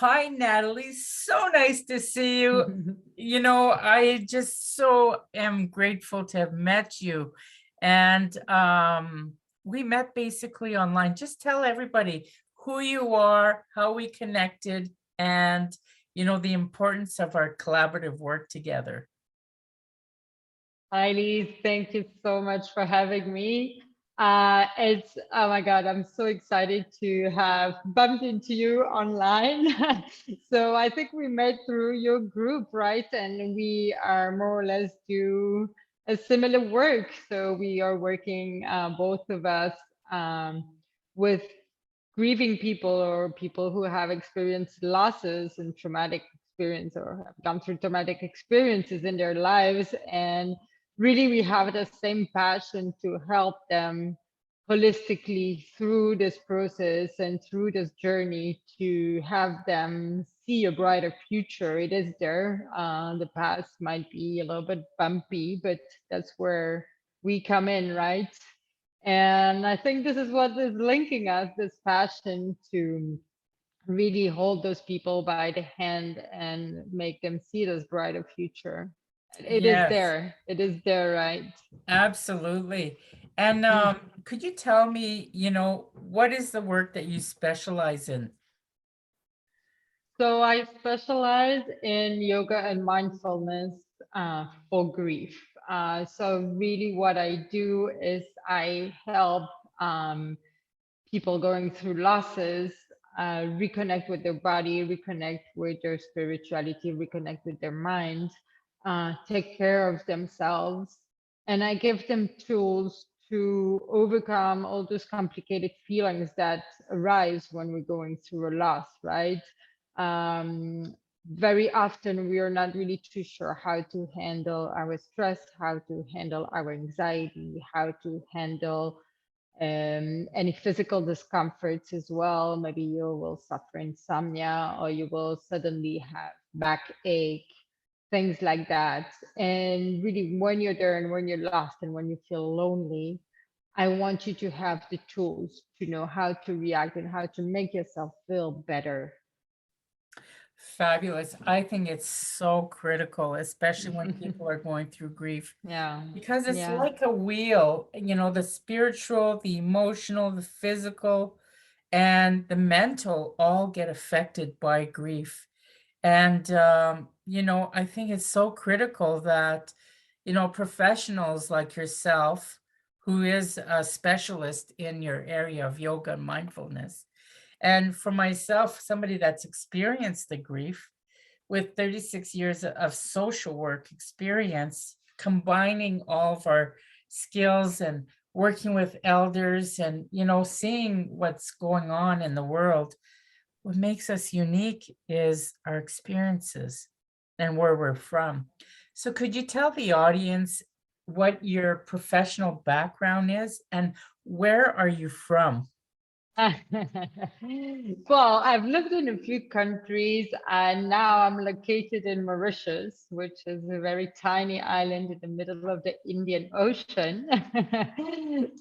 Hi, Natalie. So nice to see you. I just so am grateful to have met you. And we met basically online. Just tell everybody who you are, how we connected, and, the importance of our collaborative work together. Hi, Lise. Thank you so much for having me. Oh my God, I'm so excited to have bumped into you online. So I think we met through your group, right? And we are more or less do a similar work. So we are working, both of us, um, with grieving people or people who have experienced losses and traumatic experience or have gone through traumatic experiences in their lives. And really, we have the same passion to help them holistically through this process and through this journey to have them see a brighter future. It is there. The past might be a little bit bumpy, but that's where we come in, right? And I think this is what is linking us, this passion to really hold those people by the hand and make them see this brighter future. It is Yes, there. It is there, right? absolutely. And could you tell me, what is the work that you specialize in? So I specialize in yoga and mindfulness, for grief. So really what I do is I help, people going through losses reconnect with their body, reconnect with their spirituality, reconnect with their mind, take care of themselves. And I give them tools to overcome all those complicated feelings that arise when we're going through a loss, right? Very often we are not really too sure how to handle our stress, how to handle our anxiety, how to handle any physical discomforts as well. Maybe you will suffer insomnia or you will suddenly have backache, things like that. And really, when you're there and when you're lost and when you feel lonely, I want you to have the tools to know how to react and how to make yourself feel better. Fabulous. I think it's so critical, especially when people are going through grief, Yeah, because it's yeah. like a wheel, the spiritual, the emotional, the physical, and the mental all get affected by grief. And, I think it's so critical that, professionals like yourself, who is a specialist in your area of yoga and mindfulness, and for myself, somebody that's experienced the grief with 36 years of social work experience, combining all of our skills and working with elders and, seeing what's going on in the world, what makes us unique is our experiences and where we're from. So could you tell the audience what your professional background is and where are you from? Well, I've lived in a few countries and now I'm located in Mauritius, which is a very tiny island in the middle of the Indian Ocean.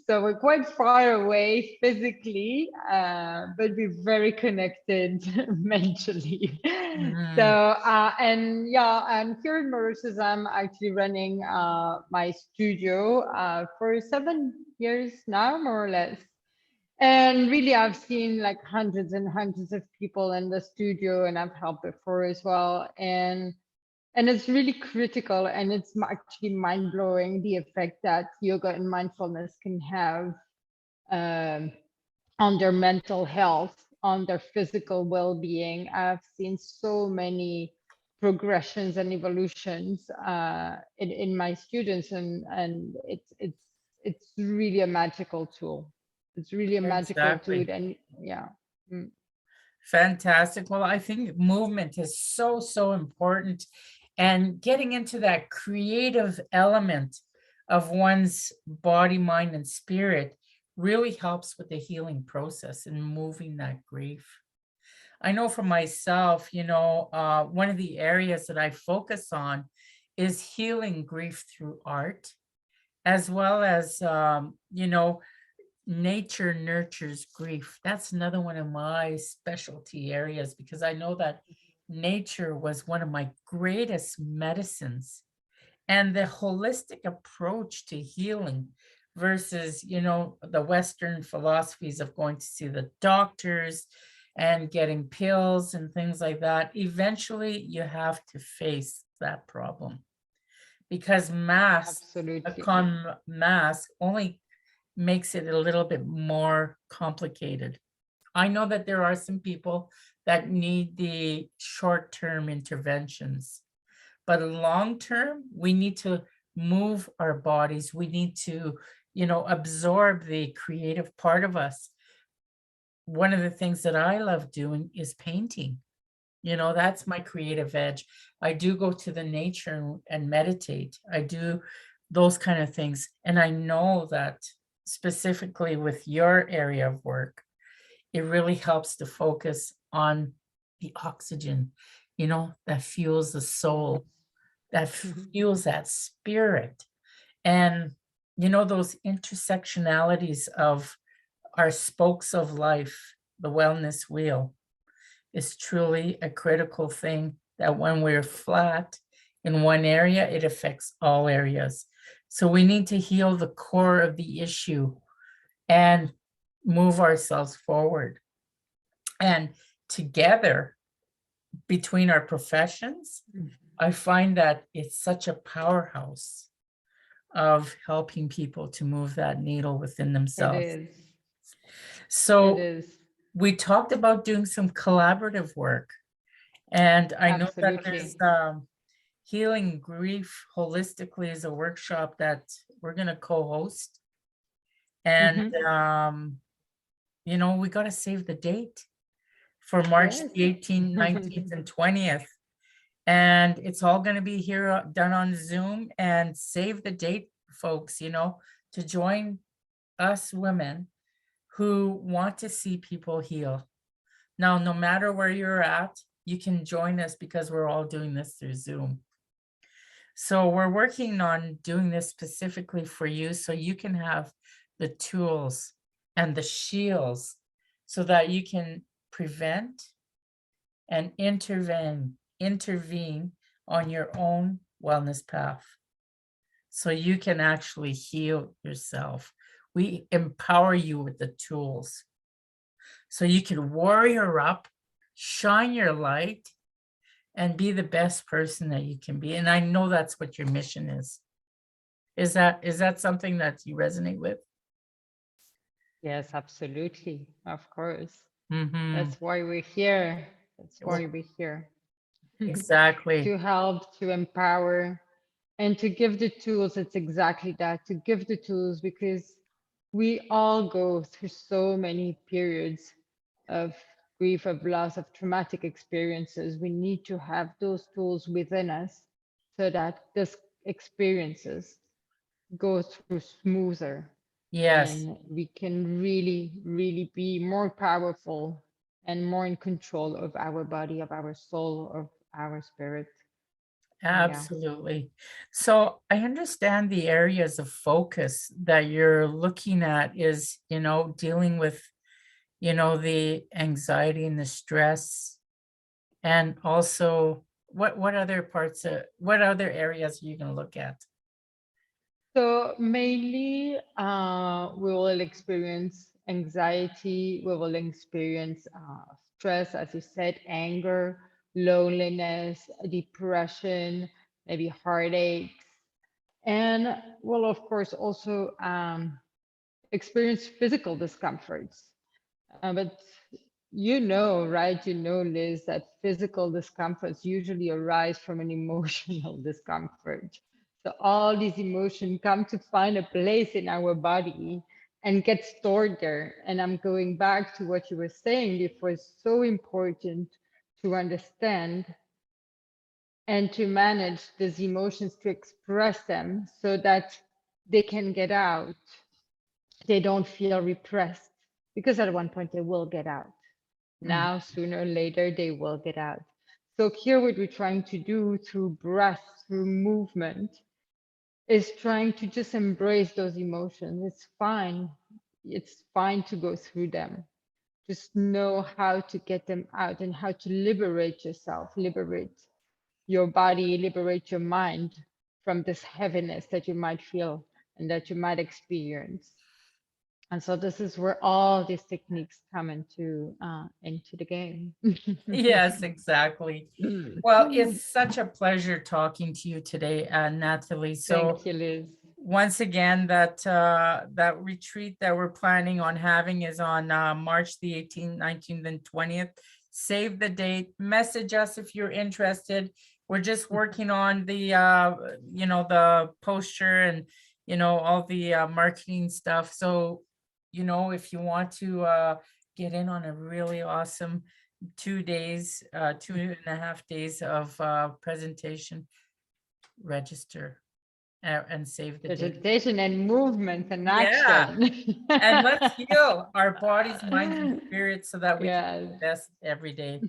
So we're quite far away physically, but we're very connected mentally. So, Mhm. and yeah, and here in Mauritius, I'm actually running my studio for 7 years now, more or less. And really, I've seen like hundreds and hundreds of people in the studio, and I've helped before as well. And it's really critical, and it's actually mind blowing the effect that yoga and mindfulness can have, um, on their mental health, on their physical well being. I've seen so many progressions and evolutions in my students, and it's really a magical tool. It's really a magical tool, Exactly. and yeah. Mm. Fantastic. Well, I think movement is so, so important. And getting into that creative element of one's body, mind, and spirit really helps with the healing process and moving that grief. I know for myself, one of the areas that I focus on is healing grief through art, as well as, nature nurtures grief. That's another one of my specialty areas because I know that nature was one of my greatest medicines. And the holistic approach to healing versus, the Western philosophies of going to see the doctors and getting pills and things like that. Eventually, you have to face that problem because mass Absolutely. upon mass only makes it a little bit more complicated. I know that there are some people that need the short-term interventions, but long term, we need to move our bodies. We need to, absorb the creative part of us. One of the things that I love doing is painting. That's my creative edge. I do go to the nature and meditate. I do those kind of things. And I know that specifically with your area of work, it really helps to focus on the oxygen, that fuels the Yes. soul, that fuels that spirit. And, those intersectionalities of our spokes of life, the wellness wheel, is truly a critical thing that when we're flat in one area, it affects all areas. So we need to heal the core of the issue and move ourselves forward. And together, between our professions, I find that it's such a powerhouse of helping people to move that needle within It themselves. is. It So is. we talked about doing some collaborative work. And I know that there's Absolutely. Healing Grief Holistically is a workshop that we're going to co-host. And, Hmm. we got to save the date for March Yes. the 18th, 19th, and 20th. And it's all going to be here done on Zoom. And save the date, folks, to join us women who want to see people heal. Now, no matter where you're at, you can join us because we're all doing this through Zoom. So we're working on doing this specifically for you so you can have the tools and the shields so that you can prevent and intervene on your own wellness path so you can actually heal yourself. We empower you with the tools so you can warrior up, shine your light, and be the best person that you can be. And I know that's what your mission is. Is that something that you resonate with? Yes, absolutely. Of course. Mm-hmm. That's why we're here. That's why we're here. Exactly. To help, to empower, and to give the tools. It's exactly that, to give the tools, because we all go through so many periods of grief, of loss, of traumatic experiences. We need to have those tools within us so that these experiences go through smoother, Yes, and we can really, really be more powerful and more in control of our body, of our soul, of our spirit. Yeah. absolutely. So I understand the areas of focus that you're looking at is, dealing with, the anxiety and the stress, and also what other areas are you going to look at? So mainly, we will experience anxiety, we will experience stress, as you said, anger, loneliness, depression, maybe heartaches, and we'll of course also experience physical discomforts. But right? Liz, that physical discomforts usually arise from an emotional discomfort. So all these emotions come to find a place in our body and get stored there. And I'm going back to what you were saying before. It's so important to understand and to manage these emotions, to express them so that they can get out. They don't feel repressed, because at one point they will get out. Mm. Now, sooner or later, they will get out. So here, what we're trying to do through breath, through movement, is trying to just embrace those emotions. It's fine. it's fine to go through them. Just know how to get them out and how to liberate yourself, liberate your body, liberate your mind from this heaviness that you might feel and that you might experience. And so this is where all these techniques come into the game. Yes, exactly. Well, it's such a pleasure talking to you today, Nathalie. So Thank you, Liz. once again, that retreat that we're planning on having is on March the 18th, 19th, and 20th. Save the date. Message us if you're interested. We're just working on the the poster and all the marketing stuff. So if you want to get in on a really awesome 2 days, 2.5 days of presentation, register and save the date. Vegetation and movement and Yeah. action. And let's heal our bodies, minds, and spirits so that we can Yes. do the best every day.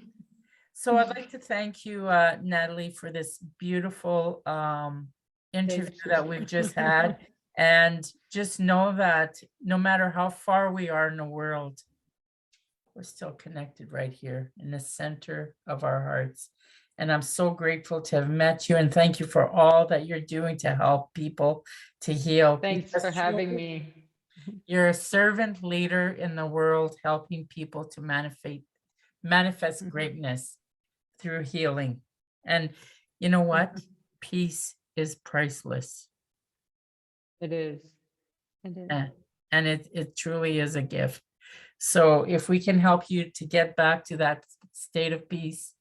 So I'd like to thank you, Nathalie, for this beautiful interview Thank you. that we've just had. And just know that no matter how far we are in the world, we're still connected right here in the center of our hearts. And I'm so grateful to have met you, and thank you for all that you're doing to help people to heal. Thanks Because for having truly, me. you're a servant leader in the world, helping people to manifest greatness through healing. And you know what? Peace is priceless. It is. It is. And it truly is a gift. So if we can help you to get back to that state of peace,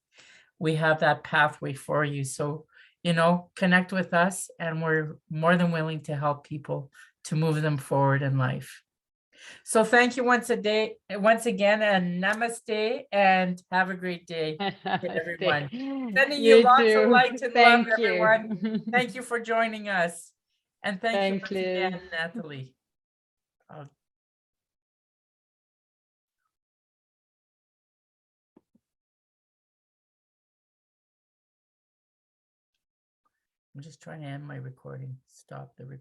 we have that pathway for you. So, connect with us, and we're more than willing to help people to move them forward in life. So thank you once again, and namaste, and have a great day, everyone. Sending you You lots of too. light and love, Thank everyone. you. Thank you for joining us. And thank you Thanks, once Liz. again, Nathalie. I'm just trying to end my recording. Stop the recording.